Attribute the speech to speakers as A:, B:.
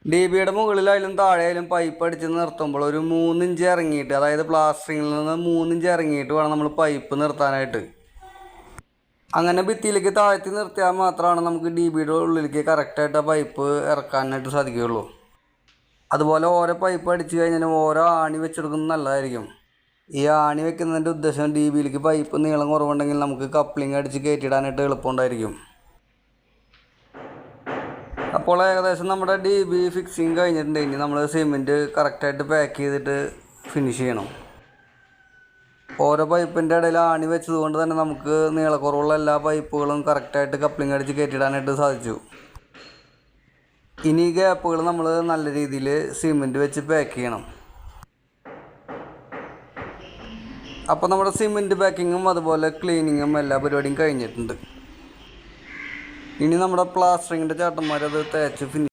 A: D ബിയുടെ മുകളിലായാലും താഴെയായാലും pipe അടിച്ച് നിർത്തുമ്പോൾ ഒരു 3 ഇഞ്ച് ഇറങ്ങിയിട്ട്, അതായത് പ്ലാസ്റ്ററിങ്ങിൽ നിന്ന് 3 ഇഞ്ച് ഇറങ്ങിയിട്ട് വേണം നമ്മൾ പൈപ്പ് നിർത്താനായിട്ട്. അങ്ങനെ ഭിത്തിയിലേക്ക് താഴ്ത്തി നിർത്തിയാൽ മാത്രമാണ് നമുക്ക് ഡി ബിയുടെ ഉള്ളിലേക്ക് കറക്റ്റായിട്ട് ആ പൈപ്പ് ഇറക്കാനായിട്ട് സാധിക്കുകയുള്ളൂ. അതുപോലെ ഓരോ പൈപ്പ് അടിച്ച് കഴിഞ്ഞാൽ ഓരോ ആണി വെച്ചെടുക്കുന്നത് നല്ലതായിരിക്കും. ഈ ആണി വെക്കുന്നതിൻ്റെ ഉദ്ദേശം ഡി ബിയിലേക്ക് പൈപ്പ് നീളം കുറവുണ്ടെങ്കിൽ നമുക്ക് കപ്ലിംഗ് അടിച്ച് കയറ്റിയിടാനായിട്ട് എളുപ്പമുണ്ടായിരിക്കും. അപ്പോൾ ഏകദേശം നമ്മുടെ ഡി ബി ഫിക്സിങ് കഴിഞ്ഞിട്ടുണ്ട്. ഇനി നമ്മൾ സിമെൻറ്റ് കറക്റ്റായിട്ട് പാക്ക് ചെയ്തിട്ട് ഫിനിഷ് ചെയ്യണം. ഓരോ പൈപ്പിൻ്റെ ഇടയിൽ ആണി വെച്ചത് കൊണ്ട് തന്നെ നമുക്ക് നീളക്കുറവുള്ള എല്ലാ പൈപ്പുകളും കറക്റ്റായിട്ട് കപ്ലിംഗ് അടിച്ച് കയറ്റിയിടാനായിട്ട് സാധിച്ചു. ഇനി ഈ ഗ്യാപ്പുകൾ നമ്മൾ നല്ല രീതിയിൽ സിമെൻറ്റ് വെച്ച് പാക്ക് ചെയ്യണം. അപ്പോൾ നമ്മുടെ സിമെൻറ്റ് പാക്കിങ്ങും അതുപോലെ ക്ലീനിങ്ങും എല്ലാ പരിപാടിയും കഴിഞ്ഞിട്ടുണ്ട്. ഇനി നമ്മുടെ പ്ലാസ്റ്ററിങ്ങിൻ്റെ ചേട്ടന്മാരത് തേച്ച് ഫിനിഷ്